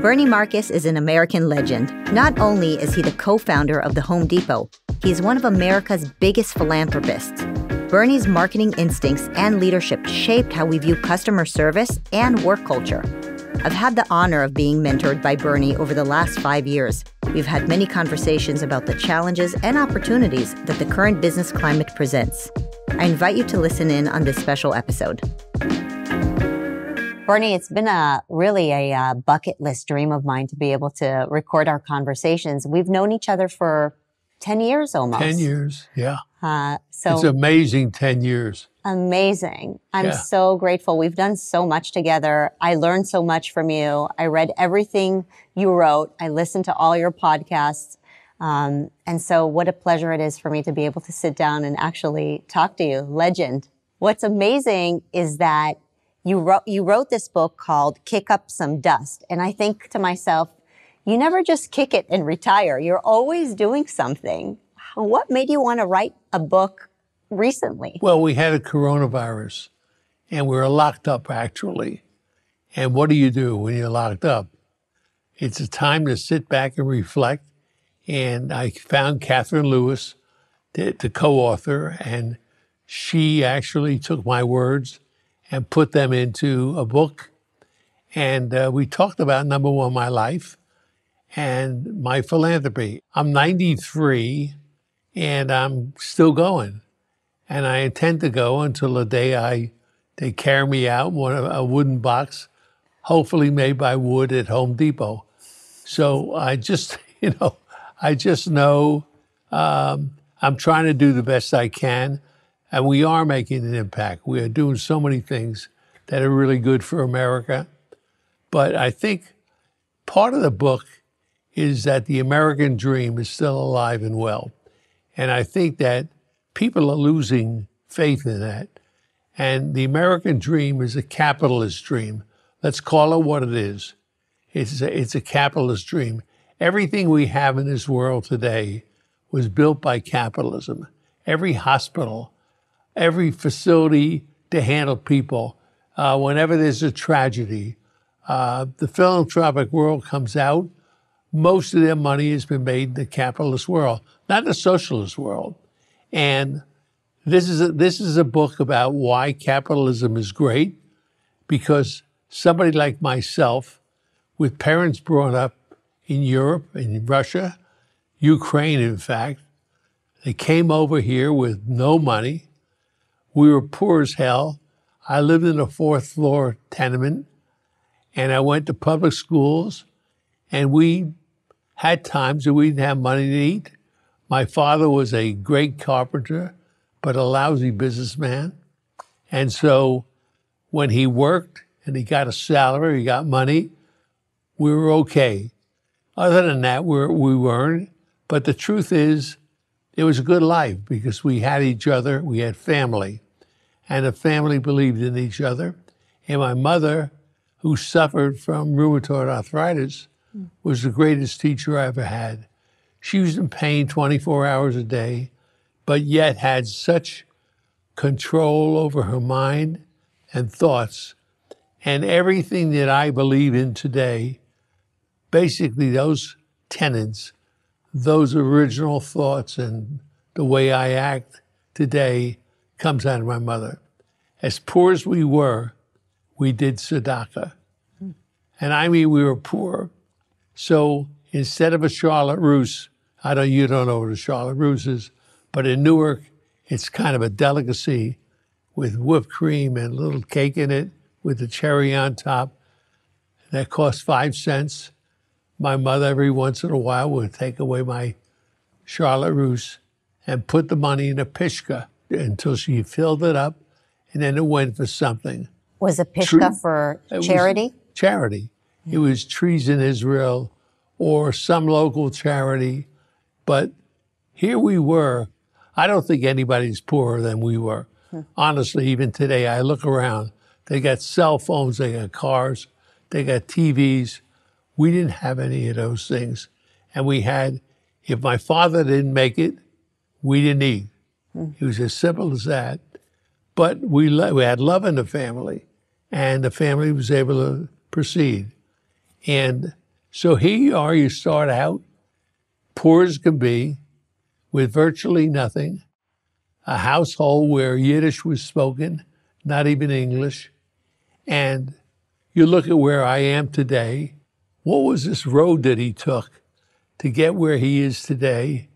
Bernie Marcus is an American legend. Not only is he the co-founder of the Home Depot, he's one of America's biggest philanthropists. Bernie's marketing instincts and leadership shaped how we view customer service and work culture. I've had the honor of being mentored by Bernie over the last 5 years. We've had many conversations about the challenges and opportunities that the current business climate presents. I invite you to listen in on this special episode. Bernie, it's been really a bucket list dream of mine to be able to record our conversations. We've known each other for 10 years almost. 10 years, yeah. So it's amazing 10 years. Amazing. I'm so grateful. We've done so much together. I learned so much from you. I read everything you wrote. I listened to all your podcasts. And so what a pleasure it is for me to be able to sit down and actually talk to you. Legend. What's amazing is that you wrote this book called Kick Up Some Dust. And I think to myself, you never just kick it and retire. You're always doing something. What made you want to write a book recently? Well, we had a coronavirus and we were locked up actually. And what do you do when you're locked up? It's a time to sit back and reflect. And I found Catherine Lewis, the co-author, and she actually took my words and put them into a book. And we talked about, number one, my life and my philanthropy. I'm 93 and I'm still going. And I intend to go until the day they carry me out in a wooden box, hopefully made by wood at Home Depot. So I just know I'm trying to do the best I can. And we are making an impact. We are doing so many things that are really good for America. But I think part of the book is that the American dream is still alive and well. And I think that people are losing faith in that. And the American dream is a capitalist dream. Let's call it what it is. It's a capitalist dream. Everything we have in this world today was built by capitalism. Every hospital, every facility to handle people, whenever there's a tragedy, the philanthropic world comes out. Most of their money has been made in the capitalist world, not the socialist world. And this is a book about why capitalism is great, because somebody like myself, with parents brought up in Europe, in Russia, Ukraine, in fact, they came over here with no money. We were poor as hell. I lived in a 4th floor tenement, and I went to public schools, and we had times that we didn't have money to eat. My father was a great carpenter, but a lousy businessman. And so when he worked and he got a salary, he got money, we were okay. Other than that, we weren't. But the truth is, it was a good life because we had each other, we had family. And the family believed in each other. And my mother, who suffered from rheumatoid arthritis, was the greatest teacher I ever had. She was in pain 24 hours a day, but yet had such control over her mind and thoughts. And everything that I believe in today, basically those tenets, those original thoughts and the way I act today comes out of my mother. As poor as we were, we did tzedakah. And I mean, we were poor. So instead of a Charlotte Russe, you don't know what a Charlotte Russe is, but in Newark, it's kind of a delicacy with whipped cream and a little cake in it with the cherry on top. That costs 5 cents. My mother, every once in a while, would take away my Charlotte Russe and put the money in a pishka until she filled it up, and then it went for something. Was a pishka for charity? Charity. It was Trees in Israel or some local charity. But here we were. I don't think anybody's poorer than we were. Honestly, even today, I look around. They got cell phones, they got cars, they got TVs. We didn't have any of those things. And we had, if my father didn't make it, we didn't eat. It was as simple as that. But we had love in the family, and the family was able to proceed. And So here you are, you start out poor as can be, with virtually nothing, a household where Yiddish was spoken, not even English, and you look at where I am today. What was this road that he took to get where he is today?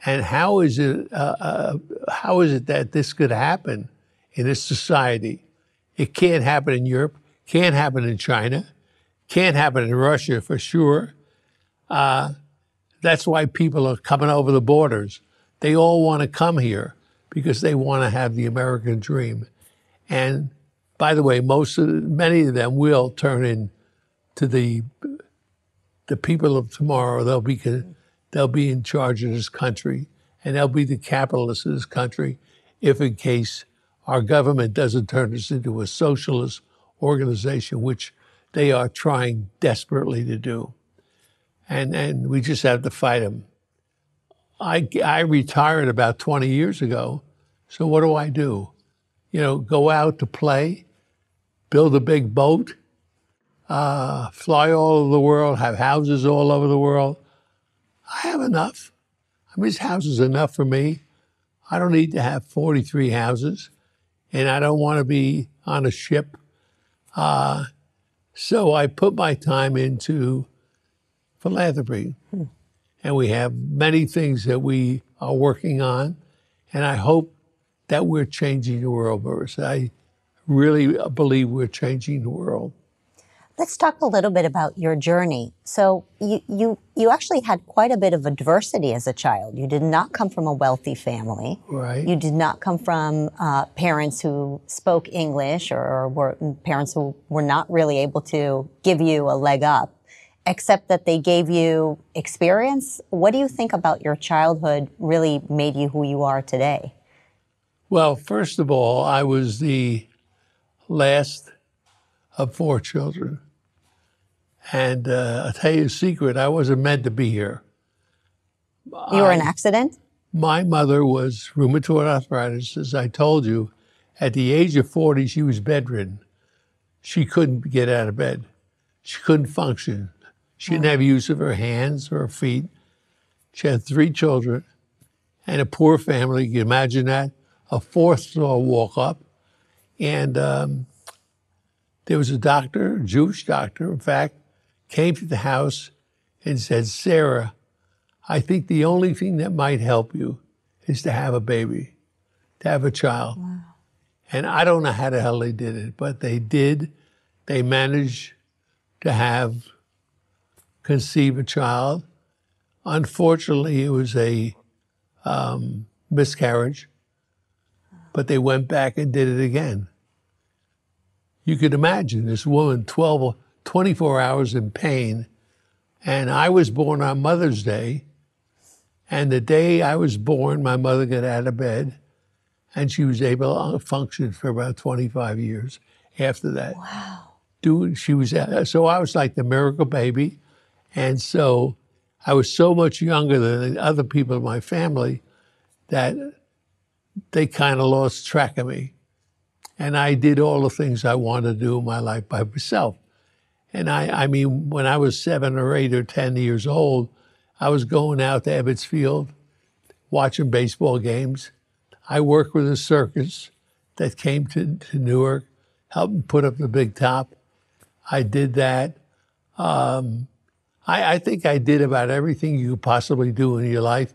And how is it that this could happen in this society? It can't happen in Europe, can't happen in China, can't happen in Russia for sure. That's why people are coming over the borders. They all want to come here because they want to have the American dream. And by the way, many of them will turn into the people of tomorrow. They'll be in charge of this country, and they'll be the capitalists of this country if in case our government doesn't turn us into a socialist organization, which they are trying desperately to do. And we just have to fight them. I retired about 20 years ago, so what do? Go out to play, build a big boat, fly all over the world, have houses all over the world. I have enough. I mean, this house is enough for me. I don't need to have 43 houses, and I don't want to be on a ship. So I put my time into philanthropy. And we have many things that we are working on, and I hope that we're changing the world, Marissa. I really believe we're changing the world. Let's talk a little bit about your journey. So you actually had quite a bit of adversity as a child. You did not come from a wealthy family. Right. You did not come from parents who spoke English or were parents who were not really able to give you a leg up, except that they gave you experience. What do you think about your childhood really made you who you are today? Well, first of all, I was the last of 4 children. And I'll tell you a secret, I wasn't meant to be here. You were an accident? My mother was rheumatoid arthritis, as I told you. At the age of 40, she was bedridden. She couldn't get out of bed. She couldn't function. She didn't have use of her hands or her feet. She had 3 children and a poor family. You can imagine that. A 4th floor walk up. And there was a doctor, a Jewish doctor, in fact, came to the house and said, "Sarah, I think the only thing that might help you is to have a baby, to have a child." Wow. And I don't know how the hell they did it, but they did. They managed to conceive a child. Unfortunately, it was a miscarriage, but they went back and did it again. You could imagine this woman 24 hours in pain. And I was born on Mother's Day. And the day I was born, my mother got out of bed and she was able to function for about 25 years after that. Wow. So I was like the miracle baby. And so I was so much younger than the other people in my family that they kind of lost track of me. And I did all the things I wanted to do in my life by myself. And I mean, when I was 7 or 8 or 10 years old, I was going out to Ebbets Field, watching baseball games. I worked with a circus that came to Newark, helped put up the big top. I did that. I think I did about everything you could possibly do in your life.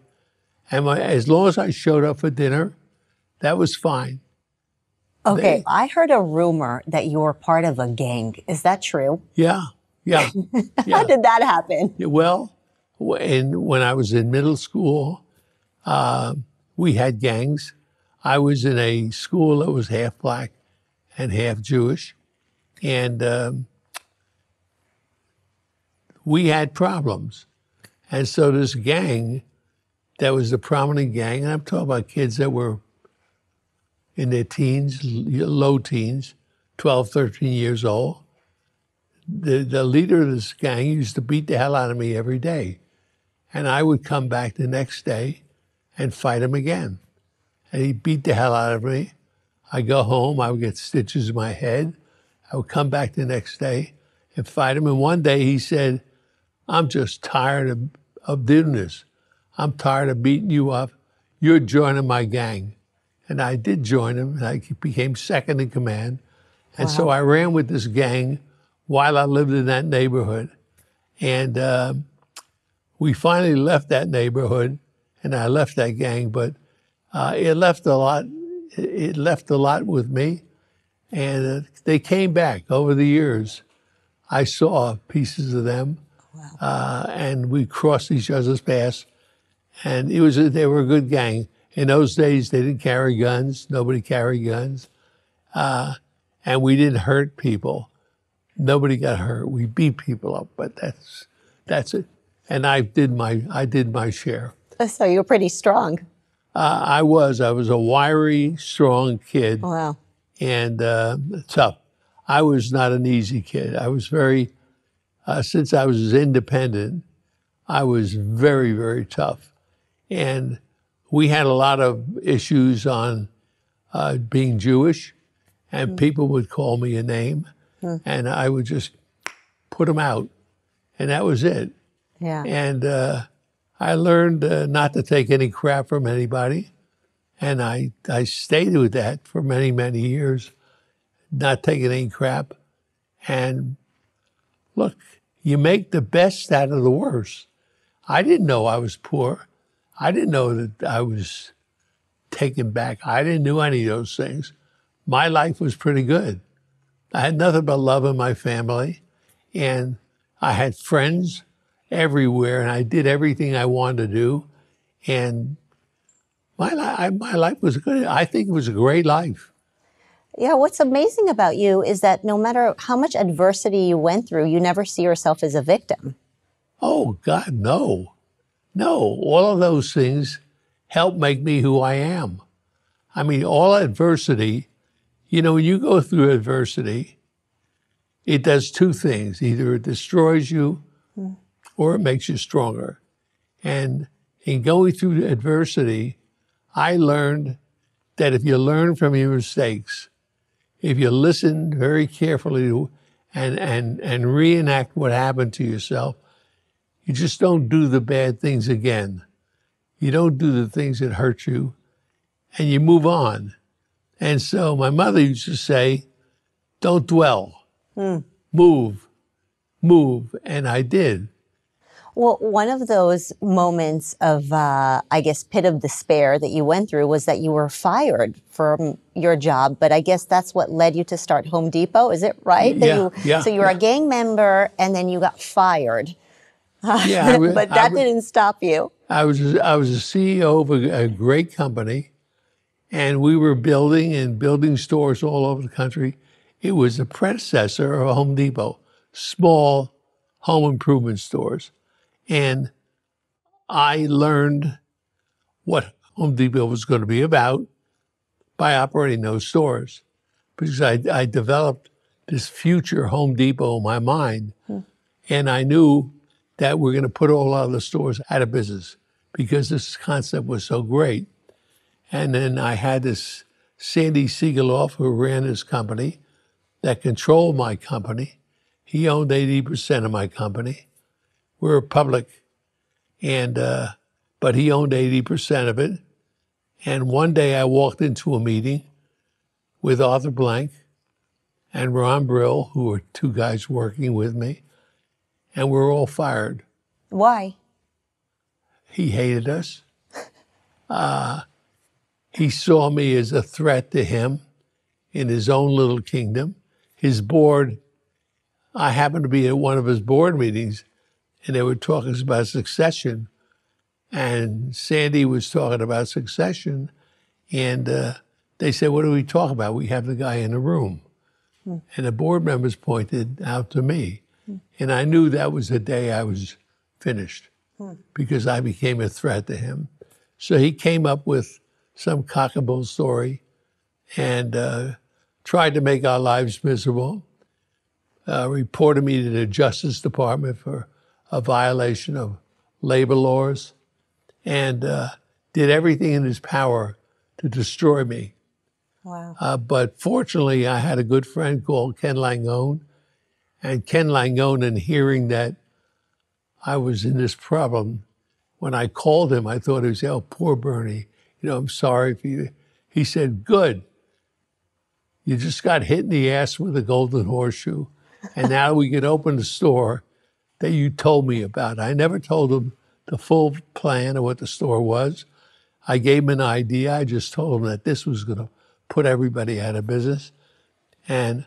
And as long as I showed up for dinner, that was fine. Okay, I heard a rumor that you were part of a gang. Is that true? Yeah. How did that happen? Well, when I was in middle school, we had gangs. I was in a school that was half black and half Jewish. And we had problems. And so this gang, that was a prominent gang, and I'm talking about kids that were in their teens, low teens, 12, 13 years old. The leader of this gang used to beat the hell out of me every day. And I would come back the next day and fight him again. And he'd beat the hell out of me. I'd go home, I would get stitches in my head. I would come back the next day and fight him. And one day he said, I'm just tired of doing this. I'm tired of beating you up. You're joining my gang. And I did join him, and I became second in command. And so I ran with this gang while I lived in that neighborhood. And we finally left that neighborhood, and I left that gang, but it left a lot. It left a lot with me, and they came back over the years. I saw pieces of them, and we crossed each other's paths, and they were a good gang. In those days, they didn't carry guns. Nobody carried guns, and we didn't hurt people. Nobody got hurt. We beat people up, but that's it. And I did my share. So you were pretty strong. I was a wiry, strong kid. Wow. And tough. I was not an easy kid. I was very, since I was independent, I was very, very tough. And we had a lot of issues on being Jewish, and people would call me a name, and I would just put them out, and that was it. Yeah. And I learned not to take any crap from anybody, and I stayed with that for many, many years, not taking any crap. And look, you make the best out of the worst. I didn't know I was poor. I didn't know that I was taken back. I didn't do any of those things. My life was pretty good. I had nothing but love in my family, and I had friends everywhere, and I did everything I wanted to do. And my life was good. I think it was a great life. Yeah, what's amazing about you is that no matter how much adversity you went through, you never see yourself as a victim. Oh, God, no. No, all of those things help make me who I am. I mean, all adversity, when you go through adversity, it does two things. Either it destroys you or it makes you stronger. And in going through adversity, I learned that if you learn from your mistakes, if you listen very carefully to, and reenact what happened to yourself, you just don't do the bad things again. You don't do the things that hurt you, and you move on. And so my mother used to say, don't dwell, move, and I did. Well, one of those moments of, pit of despair that you went through was that you were fired from your job. But I guess that's what led you to start Home Depot. Is it right? Yeah. So you were a gang member and then you got fired. Yeah, but that didn't stop you. I was a CEO of a great company, and we were building stores all over the country. It was the predecessor of Home Depot, small home improvement stores. And I learned what Home Depot was going to be about by operating those stores, because I developed this future Home Depot in my mind. And I knew that we're going to put all other stores out of business because this concept was so great. And then I had this Sandy Siegeloff, who ran this company, that controlled my company. He owned 80% of my company. We were public, but he owned 80% of it. And one day I walked into a meeting with Arthur Blank and Ron Brill, who were two guys working with me, and we were all fired. Why? He hated us. He saw me as a threat to him in his own little kingdom. His board, I happened to be at one of his board meetings, and they were talking about succession. And Sandy was talking about succession. And they said, what do we talk about? We have the guy in the room. And the board members pointed out to me. And I knew that was the day I was finished because I became a threat to him. So he came up with some cockable story and tried to make our lives miserable, reported me to the Justice Department for a violation of labor laws, and did everything in his power to destroy me. Wow. But fortunately, I had a good friend called Ken Langone, and Ken Langone, in hearing that I was in this problem. When I called him, I thought he was, oh, poor Bernie. I'm sorry for you. He said, good. You just got hit in the ass with a golden horseshoe. And now we can open the store that you told me about. I never told him the full plan of what the store was. I gave him an idea. I just told him that this was going to put everybody out of business. And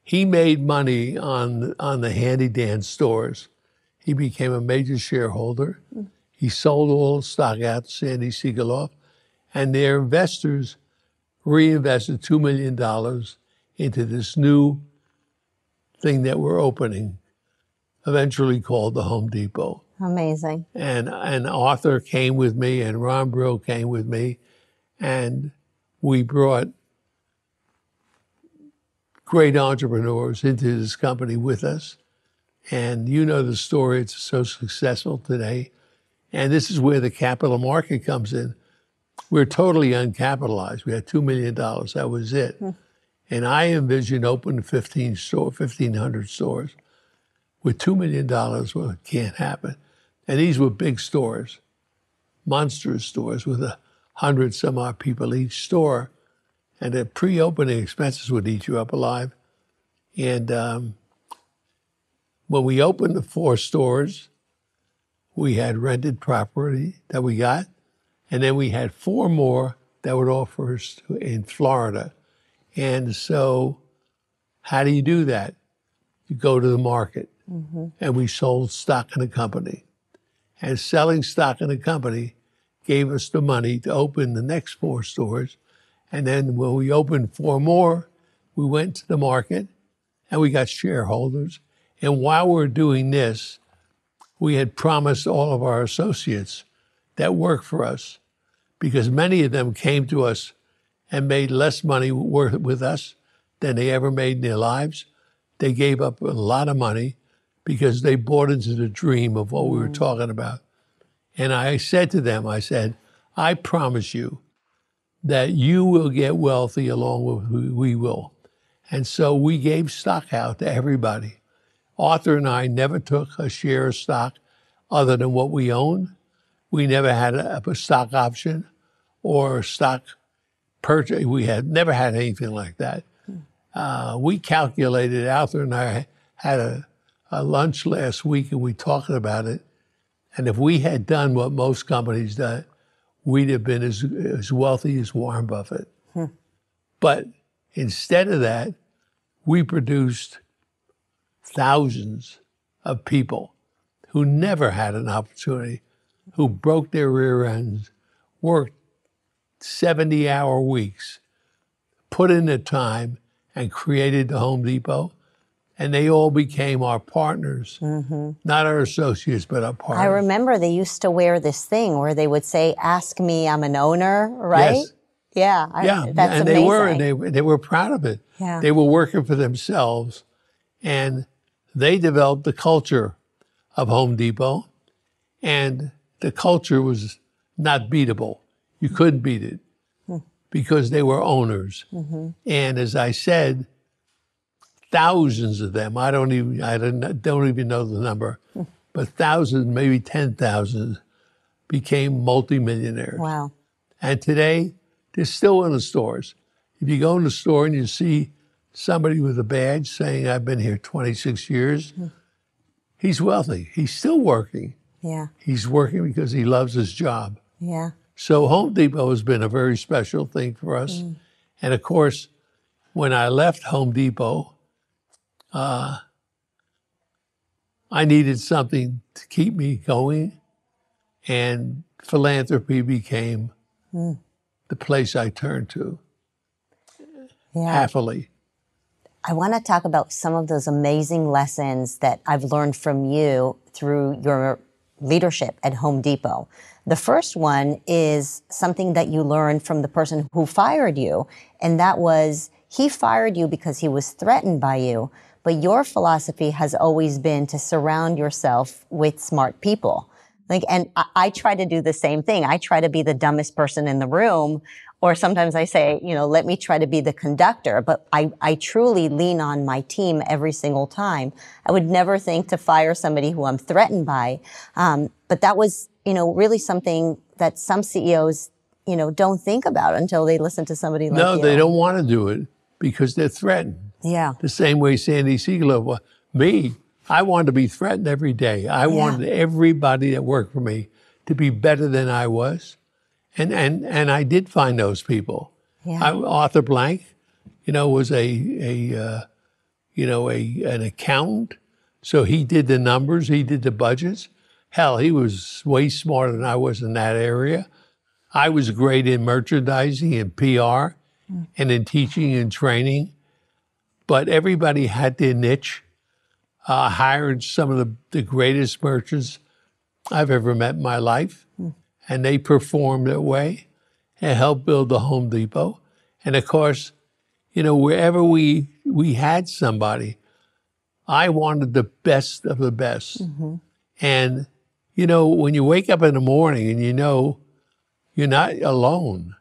he made money on the handy-dan stores. He became a major shareholder. He sold all the stock out to Sandy Siegaloff, and their investors reinvested $2 million into this new thing that we're opening, eventually called the Home Depot. Amazing. And Arthur came with me, and Ron Brill came with me, and we brought great entrepreneurs into this company with us. And you know the story, it's so successful today. And this is where the capital market comes in. We're totally uncapitalized. We had $2 million, that was it. And I envisioned opening 1,500 stores. With $2 million, well, it can't happen. And these were big stores, monstrous stores with 100 some odd people each store. And the pre-opening expenses would eat you up alive. And when we opened the 4 stores, we had rented property that we got. And then we had 4 more that would offer us in Florida. And so how do you do that? You go to the market. And we sold stock in the company. And selling stock in the company gave us the money to open the next 4 stores. And then when we opened 4 more, we went to the market and we got shareholders. And while we're doing this, we had promised all of our associates that work for us, because many of them came to us and made less money with us than they ever made in their lives. They gave up a lot of money because they bought into the dream of what we were talking about. And I said to them, I promise you that you will get wealthy along with we will. And so we gave stock out to everybody. Arthur and I never took a share of stock other than what we owned. We never had a stock option or stock purchase. We had never had anything like that. We calculated, Arthur and I had a lunch last week and we talked about it. And if we had done what most companies do, we'd have been as wealthy as Warren Buffett. But instead of that, we produced thousands of people who never had an opportunity, who broke their rear ends, worked 70-hour weeks, put in the time, and created the Home Depot. And they all became our partners, not our associates, but our partners. I remember they used to wear this thing where they would say, ask me, I'm an owner, right? Yes. Yeah, that's and amazing. they were proud of it. Yeah. They were working for themselves, and they developed the culture of Home Depot, and the culture was not beatable. You couldn't beat it because they were owners. And as I said, thousands of them, I don't even know the number, but thousands, maybe 10,000 became multimillionaires. Wow. And today, they're still in the stores. If you go in the store and you see somebody with a badge saying, I've been here 26 years, he's wealthy. He's still working. Yeah. He's working because he loves his job. Yeah. So Home Depot has been a very special thing for us. And of course, when I left Home Depot, I needed something to keep me going, and philanthropy became the place I turned to happily. I want to talk about some of those amazing lessons that I've learned from you through your leadership at Home Depot. The first one is something that you learned from the person who fired you, and that was he fired you because he was threatened by you. But your philosophy has always been to surround yourself with smart people. Like, and I try to do the same thing. I try to be the dumbest person in the room, or sometimes I say, let me try to be the conductor. But I truly lean on my team every single time. I would never think to fire somebody who I'm threatened by. But that was, really something that some CEOs, don't think about until they listen to somebody like you. No, they don't want to do it because they're threatened. Yeah. The same way Sandy Siegel was. Me, I wanted to be threatened every day. I wanted everybody that worked for me to be better than I was. And I did find those people. Yeah. Arthur Blank, was an accountant. So he did the numbers, he did the budgets. Hell, he was way smarter than I was in that area. I was great in merchandising and PR and in teaching and training. But everybody had their niche. Hired some of the greatest merchants I've ever met in my life. And they performed that way and helped build the Home Depot. And of course, wherever we had somebody, I wanted the best of the best. Mm-hmm. And, when you wake up in the morning and you're not alone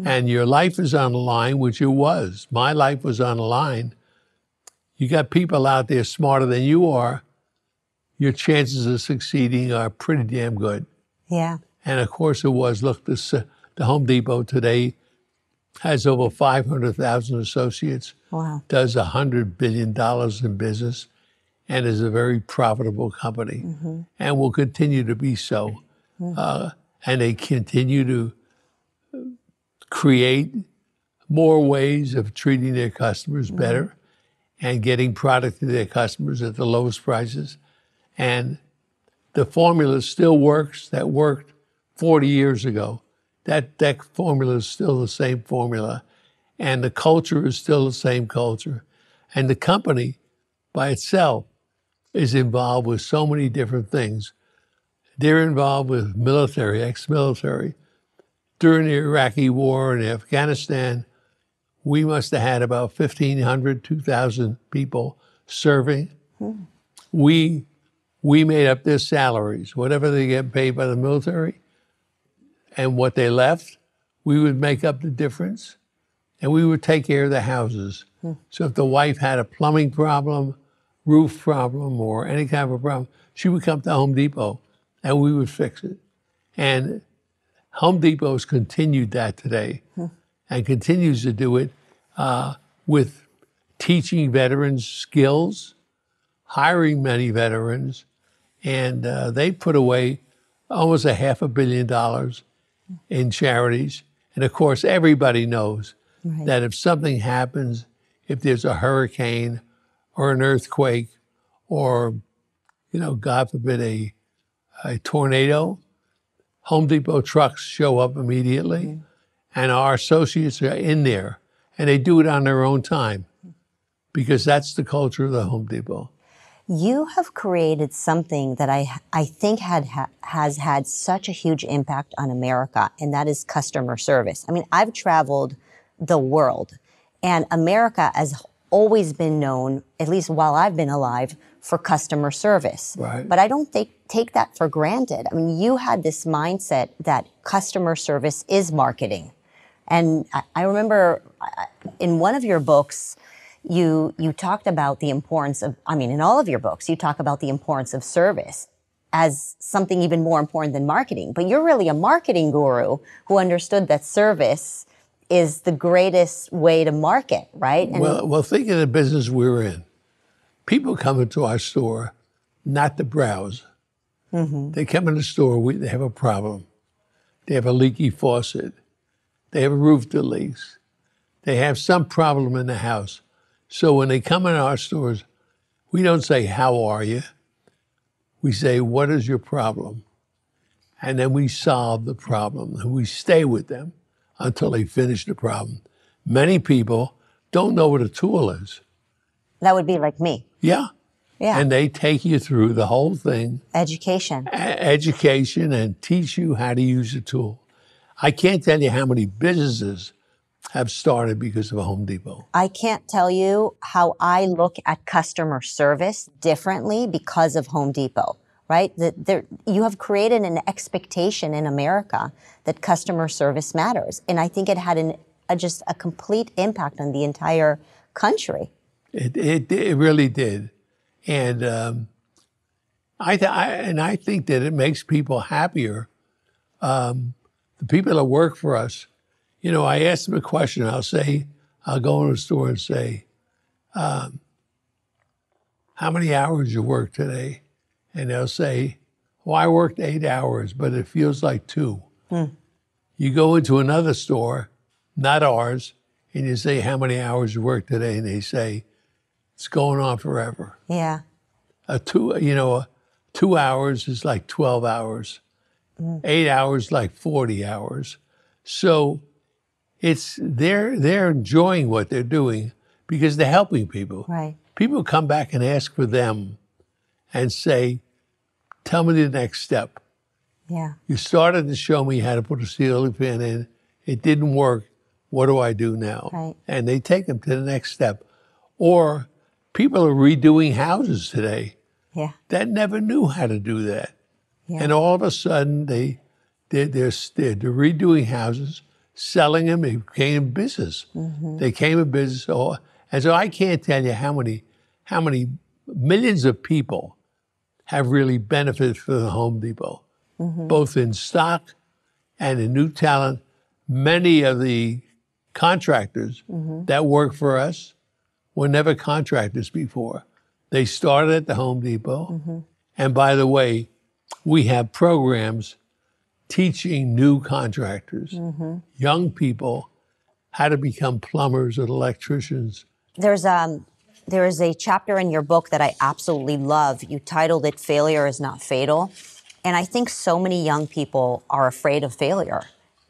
and your life is on the line, which it was. My life was on the line. You got people out there smarter than you are, your chances of succeeding are pretty damn good. Yeah. And of course it was. Look, the Home Depot today has over 500,000 associates, wow. Does $100 billion in business, and is a very profitable company, mm-hmm. and will continue to be so. Mm-hmm. And they continue to create more ways of treating their customers mm-hmm. better and getting product to their customers at the lowest prices. And the formula still works. That worked 40 years ago. That formula is still the same formula. And the culture is still the same culture. And the company by itself is involved with so many different things. They're involved with military, ex-military. During the Iraqi war in Afghanistan, we must have had about 1,500, 2,000 people serving. Hmm. We made up their salaries, whatever they get paid by the military, and what they left, we would make up the difference, and we would take care of the houses. Hmm. So if the wife had a plumbing problem, roof problem, or any kind of a problem, she would come to Home Depot, and we would fix it. And Home Depot's continued that today. Hmm. And continues to do it with teaching veterans skills, hiring many veterans, and they put away almost $500 million in charities. And of course, everybody knows right. that if something happens, if there's a hurricane or an earthquake or, God forbid, a tornado, Home Depot trucks show up immediately. Mm-hmm. And our associates are in there, and they do it on their own time because that's the culture of the Home Depot. You have created something that I think has had such a huge impact on America, and that is customer service. I mean, I've traveled the world, and America has always been known, at least while I've been alive, for customer service. Right. But I don't take that for granted. I mean, you had this mindset that customer service is marketing. And I remember in one of your books, you talked about the importance of, in all of your books, you talk about the importance of service as something even more important than marketing. But you're really a marketing guru who understood that service is the greatest way to market, right? And well, think of the business we're in. People come into our store not to browse. Mm-hmm. They come in the store, they have a problem. They have a leaky faucet. They have a roof that leaks. They have some problem in the house. So when they come in our stores, we don't say, how are you? We say, what is your problem? And then we solve the problem. And we stay with them until they finish the problem. Many people don't know what a tool is. That would be like me. Yeah. Yeah. And they take you through the whole thing. Education. Education, and teach you how to use the tool. I can't tell you how many businesses have started because of a Home Depot. I can't tell you how I look at customer service differently because of Home Depot. right? You have created an expectation in America that customer service matters. And I think it had just a complete impact on the entire country. It really did. And I think that it makes people happier. The people that work for us, I ask them a question. I'll go in a store and say, how many hours you work today? And they'll say, well, I worked 8 hours, but it feels like 2. You go into another store, not ours, and you say, how many hours you work today? And they say, it's going on forever. Yeah. 2 hours is like 12 hours. 8 hours like 40 hours. So they're enjoying what they're doing because they're helping people. Right. People come back and ask for them and say, tell me the next step. Yeah. You started to show me how to put a ceiling fan in. It didn't work. What do I do now? Right. And they take them to the next step. Or people are redoing houses today that never knew how to do that. Yeah. And all of a sudden, they're redoing houses, selling them. They became a business. They came a business. And so I can't tell you how many millions of people have really benefited from the Home Depot, both in stock and in new talent. Many of the contractors that work for us were never contractors before. They started at the Home Depot. And by the way, we have programs teaching new contractors, young people, how to become plumbers and electricians. There is a chapter in your book that I absolutely love. You titled it "Failure is Not Fatal." And I think so many young people are afraid of failure.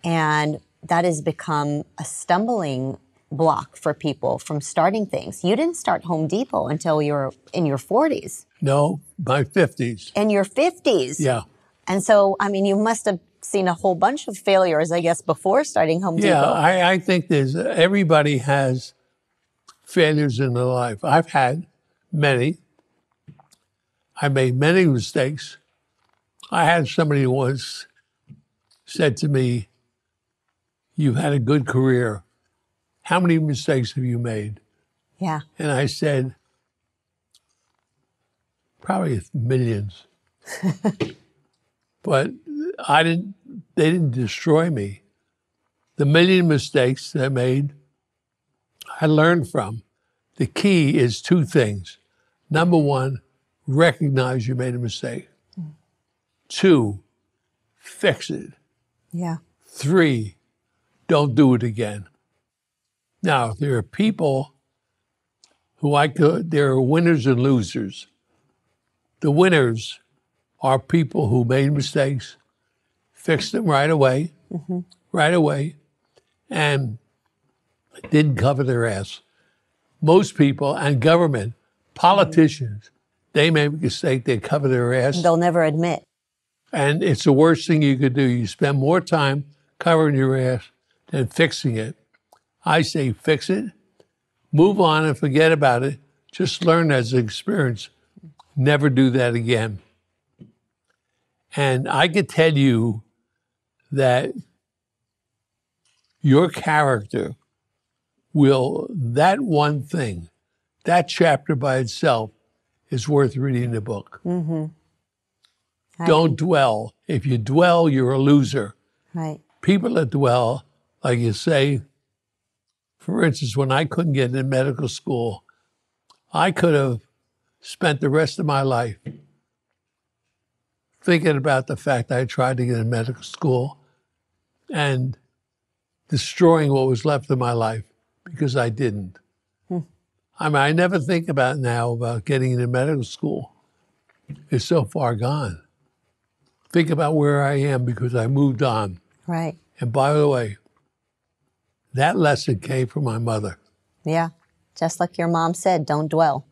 And that has become a stumbling block for people from starting things. You didn't start Home Depot until you were in your 40s. No, my 50s. In your 50s? Yeah. And so, you must have seen a whole bunch of failures, I guess, before starting Home Depot. Yeah, I think everybody has failures in their life. I've had many. I made many mistakes. I had somebody once said to me, you've had a good career. How many mistakes have you made? Yeah. And I said, probably millions. But they didn't destroy me. The million mistakes that I made, I learned from. The key is 2 things. Number 1, recognize you made a mistake. 2, fix it. Yeah. 3, don't do it again. Now, there are people there are winners and losers. The winners are people who made mistakes, fixed them right away, and didn't cover their ass. Most people and government, politicians, they make a mistake, they cover their ass. They'll never admit. And it's the worst thing you could do. You spend more time covering your ass than fixing it. I say fix it, move on and forget about it. Just learn as an experience. Never do that again. And I could tell you that your character that one thing, that chapter by itself is worth reading the book. Don't dwell. If you dwell, you're a loser. Right. People that dwell, like you say, for instance, when I couldn't get into medical school, I could have spent the rest of my life thinking about the fact I tried to get into medical school and destroying what was left of my life because I didn't. I never think about now about getting into medical school. It's so far gone. Think about where I am because I moved on. Right. And by the way, that lesson came from my mother. Yeah. Just like your mom said, don't dwell.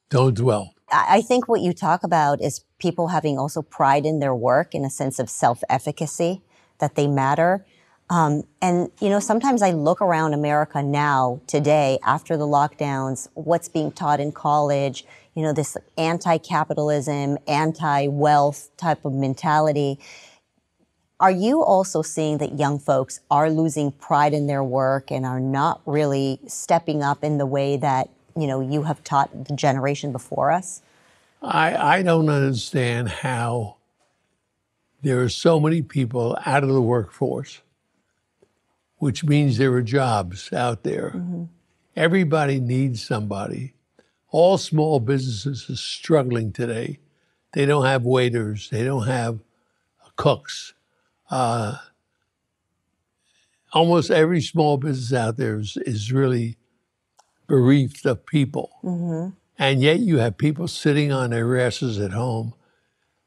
Don't dwell. I think what you talk about is people having also pride in their work in a sense of self-efficacy, that they matter. And, sometimes I look around America now, today, after the lockdowns, what's being taught in college, this anti-capitalism, anti-wealth type of mentality. Are you also seeing that young folks are losing pride in their work and are not really stepping up in the way that, you have taught the generation before us? I don't understand how there are so many people out of the workforce, which means there are jobs out there. Mm-hmm. Everybody needs somebody. All small businesses are struggling today. They don't have waiters. They don't have cooks. Almost every small business out there is really bereaved of people. Mm-hmm. And yet you have people sitting on their asses at home.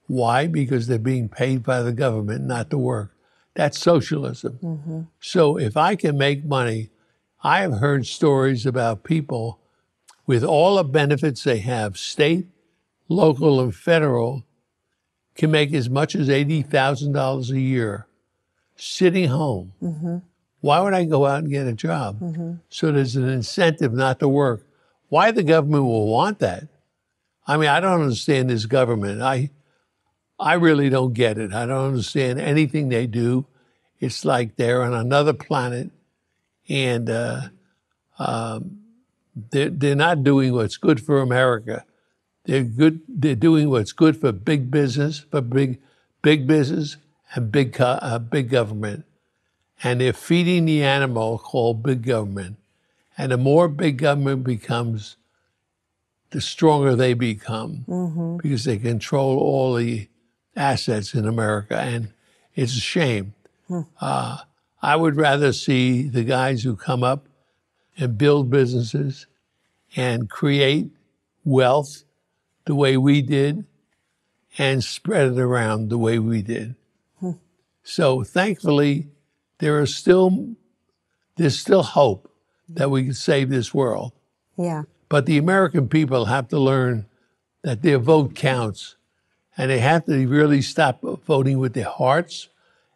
Why? Because they're being paid by the government not to work. That's socialism. Mm-hmm. So if I can make money, I have heard stories about people with all the benefits they have, state, local, and federal, can make as much as $80,000 a year sitting home. Mm-hmm. Why would I go out and get a job? Mm-hmm. So there's an incentive not to work. Why the government will want that? I mean, I don't understand this government. I really don't get it. I don't understand anything they do. It's like they're on another planet, and they're not doing what's good for America. They're doing what's good for big business, big business and big government. And they're feeding the animal called big government. And the more big government becomes, the stronger they become, mm-hmm. because they control all the assets in America. And it's a shame. I would rather see the guys who come up and build businesses and create wealth the way we did and spread it around the way we did. So thankfully, there's still hope that we can save this world. Yeah. But the American people have to learn that their vote counts, and they have to really stop voting with their hearts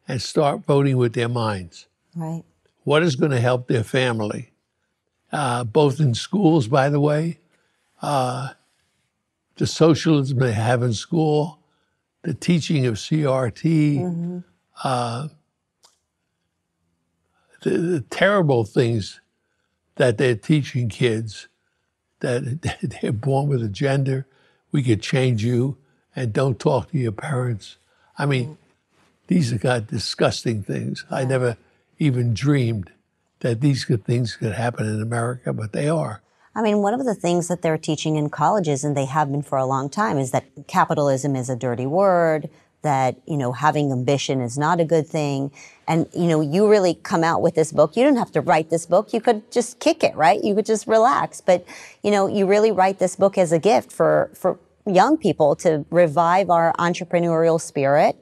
and start voting with their minds. Right. What is going to help their family? Both in schools, by the way, the socialism they have in school, the teaching of CRT, mm-hmm. The terrible things that they're teaching kids, that they're born with a gender, we could change you, and don't talk to your parents. I mean, these are disgusting things. Yeah. I never even dreamed that these things could happen in America, but they are. I mean, one of the things that they're teaching in colleges, and they have been for a long time, is that capitalism is a dirty word, that, having ambition is not a good thing. And, you really come out with this book. You didn't have to write this book. You could just kick it, right? You could just relax. But, you really write this book as a gift for young people to revive our entrepreneurial spirit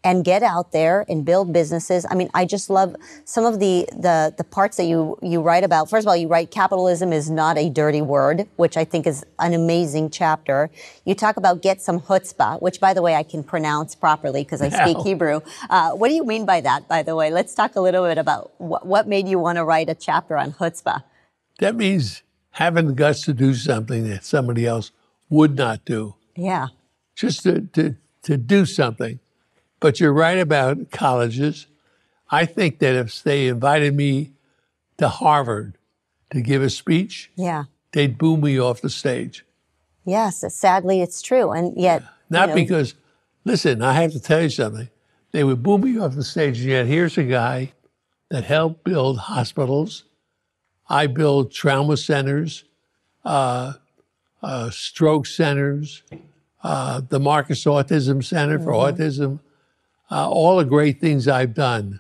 and get out there and build businesses. I mean, I just love some of the parts that you write about. First of all, you write capitalism is not a dirty word, which I think is an amazing chapter. You talk about get some chutzpah, which, by the way, I can pronounce properly because I speak Hebrew. What do you mean by that, by the way? Let's talk a little bit about what made you want to write a chapter on chutzpah. That means having the guts to do something that somebody else would not do. Yeah. Just to do something. But you're right about colleges. I think that if they invited me to Harvard to give a speech, they'd boo me off the stage. Yes, sadly it's true. And yet... Not because, listen, I have to tell you something. They would boo me off the stage, and yet here's a guy that helped build hospitals. I build trauma centers, stroke centers, the Marcus Autism Center for Autism. All the great things I've done,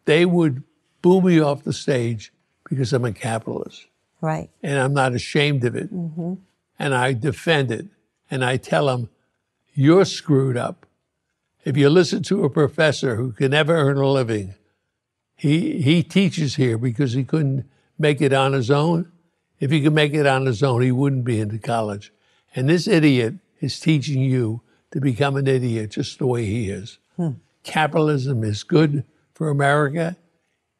they would boo me off the stage because I'm a capitalist. Right. And I'm not ashamed of it. Mm-hmm. And I defend it. And I tell them, you're screwed up. If you listen to a professor who can never earn a living, he teaches here because he couldn't make it on his own. If he could make it on his own, he wouldn't be into college. And this idiot is teaching you to become an idiot just the way he is. Capitalism is good for America.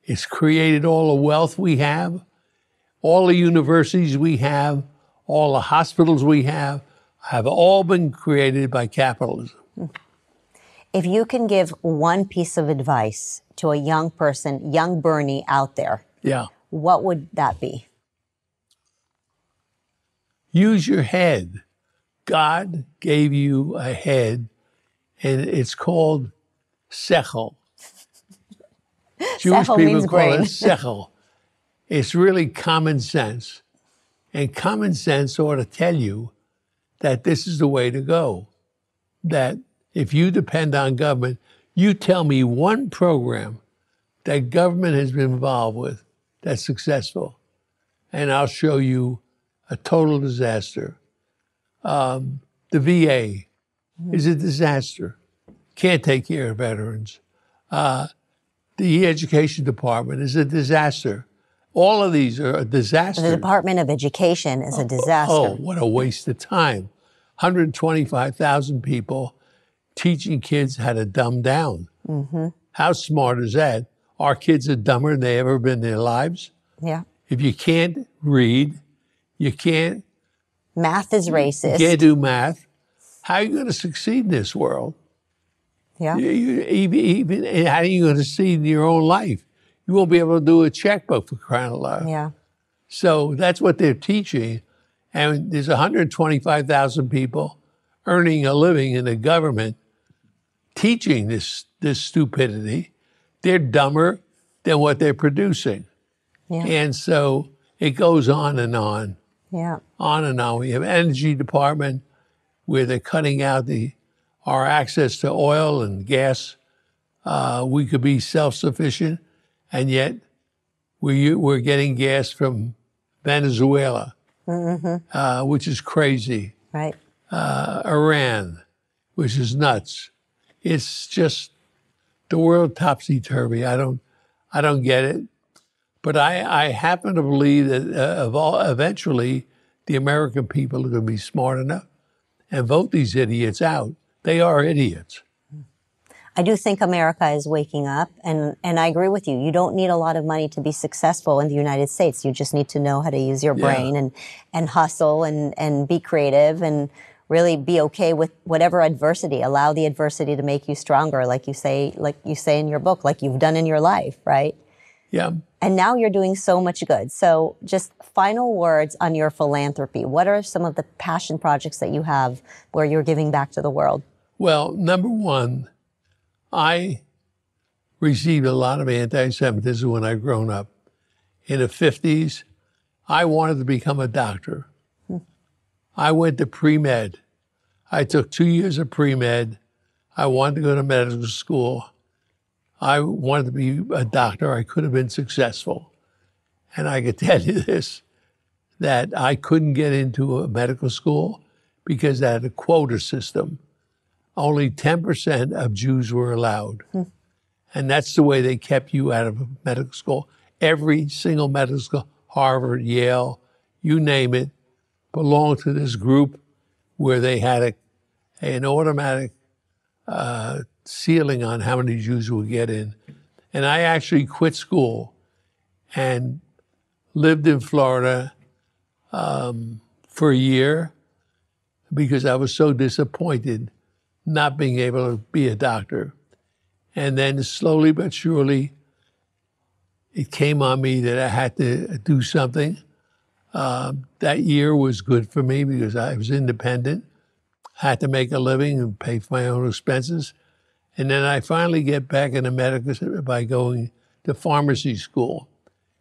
It's created all the wealth we have, all the universities we have, all the hospitals we have all been created by capitalism. If you can give one piece of advice to a young person, young Bernie out there, what would that be? Use your head. God gave you a head, and it's called sechel. Jewish Sechel people means call brain. it sechel. It's really common sense. And common sense ought to tell you that this is the way to go. That if you depend on government, you tell me one program that government has been involved with that's successful, and I'll show you a total disaster. The VA is a disaster. Can't take care of veterans. The education department is a disaster. All of these are a disaster. The Department of Education is a disaster. Oh, what a waste of time. 125,000 people teaching kids how to dumb down. Mm-hmm. How smart is that? Our kids are dumber than they ever been in their lives. Yeah. If you can't read, you can't. Math is racist. You can't do math. How are you going to succeed in this world? Yeah. Even how are you going to succeed in your own life? You won't be able to do a checkbook for crying out loud. Yeah. So that's what they're teaching. And there's 125,000 people earning a living in the government teaching this stupidity. They're dumber than what they're producing. Yeah. And so it goes on and on. Yeah. On and on. We have energy department where they're cutting out our access to oil and gas. We could be self-sufficient, and yet we're getting gas from Venezuela, which is crazy. Right. Iran, which is nuts. It's just the world topsy-turvy. I don't get it. But I happen to believe that eventually the American people are going to be smart enough and vote these idiots out. They are idiots. I do think America is waking up, and I agree with you. You don't need a lot of money to be successful in the United States. You just need to know how to use your brain and hustle and be creative and really be okay with whatever adversity. Allow the adversity to make you stronger, like you say in your book, like you've done in your life, right? Yeah. And now you're doing so much good. So just final words on your philanthropy. What are some of the passion projects that you have where you're giving back to the world? Well, number one, I received a lot of anti-Semitism when I grown up. In the 50s, I wanted to become a doctor. I went to pre-med. I took 2 years of pre-med. I wanted to go to medical school. I wanted to be a doctor. I could have been successful. And I could tell you this, that I couldn't get into a medical school because they had a quota system. Only 10% of Jews were allowed. And that's the way they kept you out of medical school. Every single medical school, Harvard, Yale, you name it, belonged to this group where they had an automatic ceiling on how many Jews would get in. And I actually quit school and lived in Florida for a year because I was so disappointed not being able to be a doctor. And then slowly but surely, it came on me that I had to do something. That year was good for me because I was independent, had to make a living and pay for my own expenses. And then I finally get back into medical by going to pharmacy school.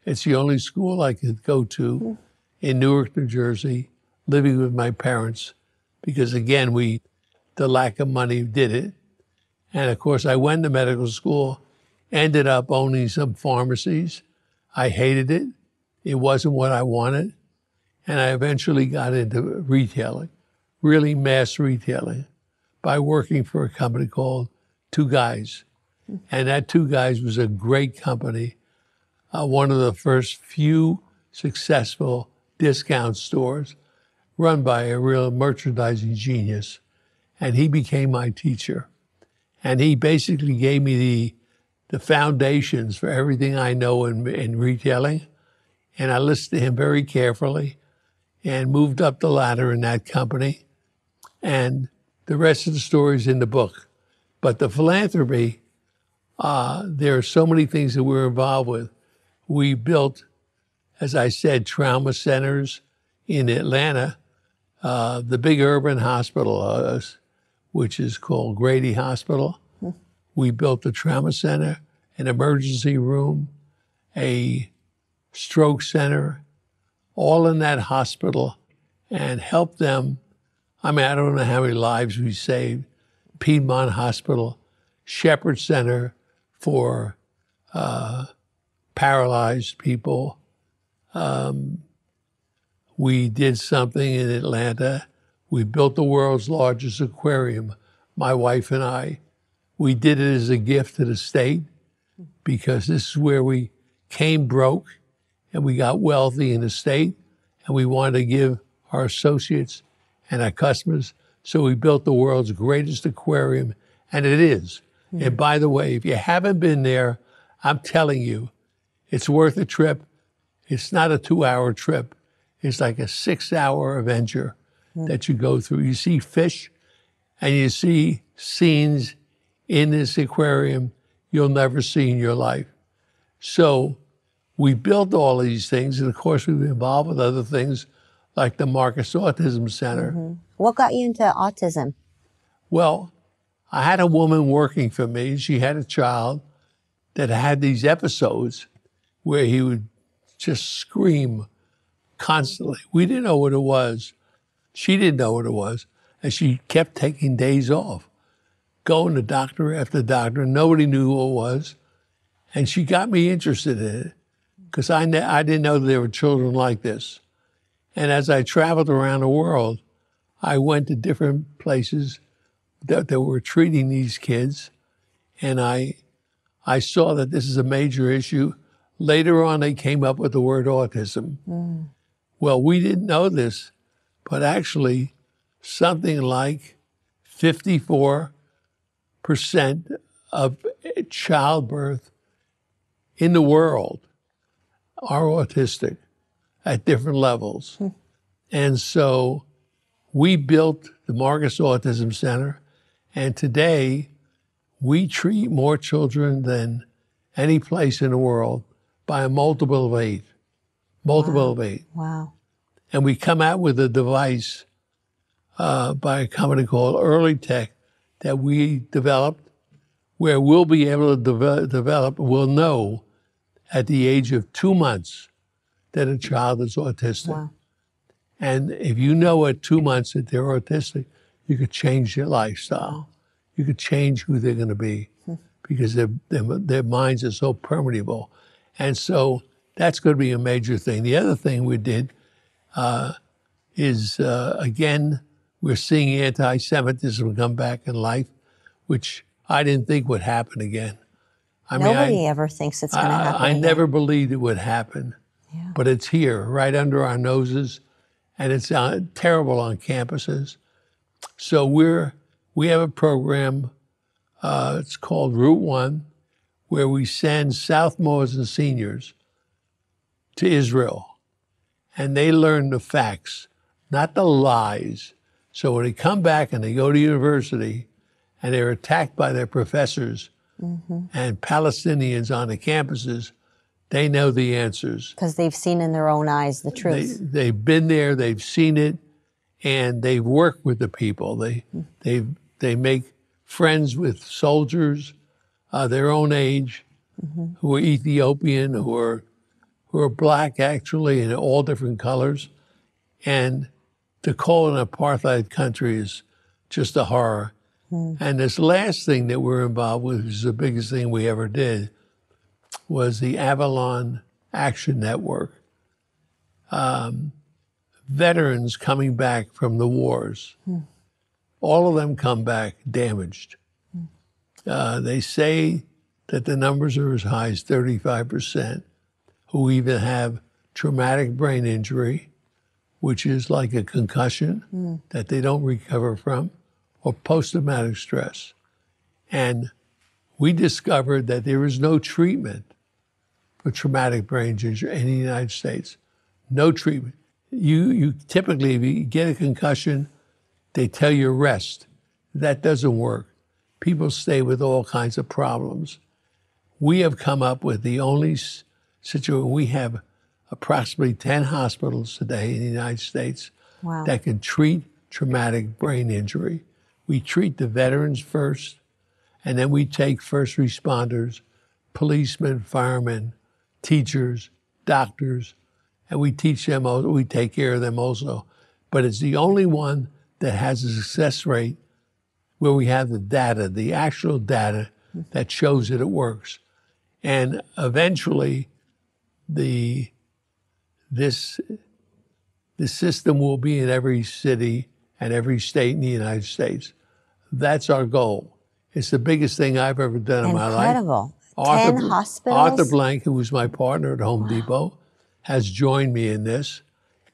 It's the only school I could go to in Newark, New Jersey, living with my parents, because again, the lack of money did it. And of course, I went to medical school, ended up owning some pharmacies. I hated it. It wasn't what I wanted. And I eventually got into retailing, really mass retailing, by working for a company called Two Guys. And that Two Guys was a great company, one of the first few successful discount stores run by a real merchandising genius. And he became my teacher. And he basically gave me the foundations for everything I know in retailing. And I listened to him very carefully and moved up the ladder in that company. And the rest of the story is in the book. But the philanthropy, there are so many things that we're involved with. We built, as I said, trauma centers in Atlanta, the big urban hospital, which is called Grady Hospital. We built a trauma center, an emergency room, a stroke center, all in that hospital, and helped them. I mean, I don't know how many lives we saved. Piedmont Hospital, Shepherd Center for paralyzed people. We did something in Atlanta. We built the world's largest aquarium, my wife and I. We did it as a gift to the state because this is where we came broke and we got wealthy in the state, and we wanted to give our associates and our customers. So we built the world's greatest aquarium, and it is. And by the way, if you haven't been there, I'm telling you, it's worth a trip. It's not a 2-hour trip. It's like a 6-hour adventure that you go through. You see fish and you see scenes in this aquarium you'll never see in your life. So we built all these things, and of course we've been involved with other things like the Marcus Autism Center. What got you into autism? Well, I had a woman working for me. She had a child that had these episodes where he would just scream constantly. We didn't know what it was. She didn't know what it was. And she kept taking days off, going to doctor after doctor. Nobody knew who it was. And she got me interested in it because I didn't know there were children like this. And as I traveled around the world, I went to different places that were treating these kids. And I saw that this is a major issue. Later on, they came up with the word autism. Well, we didn't know this, but actually something like 54% of childbirth in the world are autistic at different levels. And so we built the Marcus Autism Center, and today we treat more children than any place in the world by a multiple of 8. Multiple of 8. Wow. And we come out with a device by a company called Early Tech that we developed where we'll be able to develop, we'll know at the age of 2 months that a child is autistic. Wow. And if you know at 2 months that they're autistic, you could change their lifestyle. You could change who they're going to be because their minds are so permeable. And so that's going to be a major thing. The other thing we did is, again, we're seeing anti-Semitism come back in life, which I didn't think would happen again. Nobody ever thinks it's going to happen I again. never believed it would happen, but it's here, right under our noses, and it's terrible on campuses. So we have a program, it's called Route 1, where we send Southmoreland seniors to Israel, and they learn the facts, not the lies. So when they come back and they go to university and they're attacked by their professors and Palestinians on the campuses, they know the answers. Because they've seen in their own eyes the truth. They've been there, they've seen it, and they've worked with the people. They make friends with soldiers their own age who are Ethiopian, who are black actually, in all different colors. And to call an apartheid country is just a horror. And this last thing that we're involved with, which is the biggest thing we ever did, was the Avalon Action Network. Veterans coming back from the wars, all of them come back damaged. They say that the numbers are as high as 35% who either have traumatic brain injury, which is like a concussion that they don't recover from, or post-traumatic stress. And we discovered that there is no treatment for traumatic brain injury in the United States. No treatment. You typically, if you get a concussion, they tell you rest. That doesn't work. People stay with all kinds of problems. We have come up with the only situation. We have approximately 10 hospitals today in the United States that can treat traumatic brain injury. We treat the veterans first, and then we take first responders, policemen, firemen, teachers, doctors, and we teach them, we take care of them also. But it's the only one that has a success rate where we have the data, the actual data that shows that it works. And eventually, the system will be in every city and every state in the United States. That's our goal. It's the biggest thing I've ever done in my life. Incredible. 10 hospitals? Arthur Blank, who was my partner at Home Depot, has joined me in this,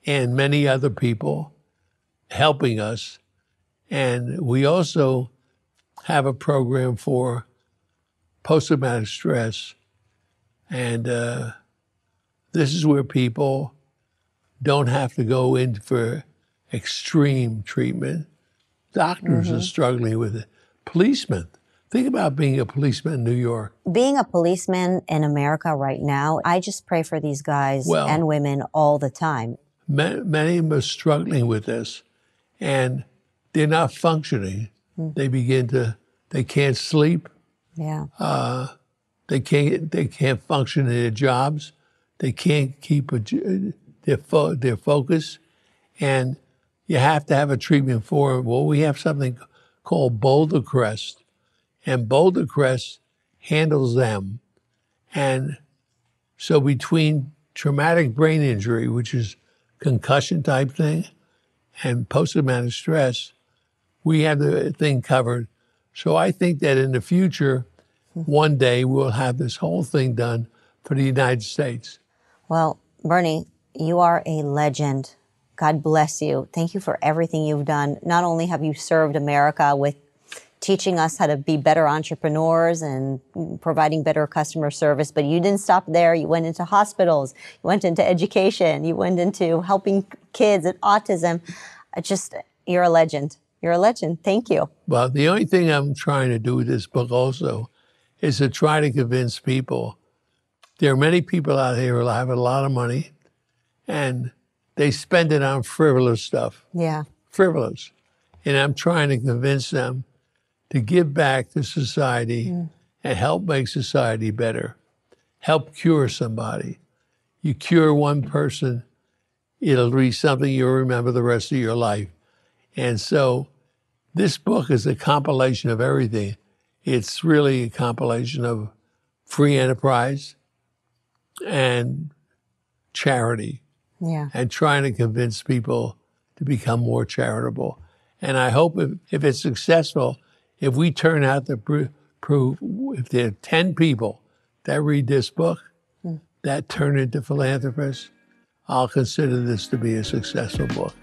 and many other people helping us. And we also have a program for post-traumatic stress. And this is where people don't have to go in for extreme treatment. Doctors are struggling with it. Policemen. Think about being a policeman in New York. Being a policeman in America right now, I just pray for these guys and women all the time. Many of them are struggling with this, and they're not functioning. They can't sleep. Yeah. They can't function in their jobs. They can't keep their focus, and you have to have a treatment for them. Well, we have something called Boulder Crest, and Boulder Crest handles them. And so between traumatic brain injury, which is concussion type thing, and post-traumatic stress, we have the thing covered. So I think that in the future, one day we'll have this whole thing done for the United States. Well, Bernie, you are a legend. God bless you. Thank you for everything you've done. Not only have you served America with teaching us how to be better entrepreneurs and providing better customer service, but you didn't stop there. You went into hospitals, you went into education, you went into helping kids with autism. You're a legend. You're a legend. Thank you. Well, the only thing I'm trying to do with this book also is to try to convince people. There are many people out here who have a lot of money and they spend it on frivolous stuff. Yeah. Frivolous. And I'm trying to convince them to give back to society and help make society better. Help cure somebody. You cure one person, it'll be something you'll remember the rest of your life. And so this book is a compilation of everything. It's really a compilation of free enterprise and charity. Yeah. And trying to convince people to become more charitable. And I hope if it's successful, if we turn out to prove, if there are 10 people that read this book, that turn into philanthropists, I'll consider this to be a successful book.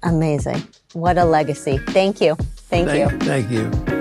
Amazing. What a legacy. Thank you. Thank you. Thank you.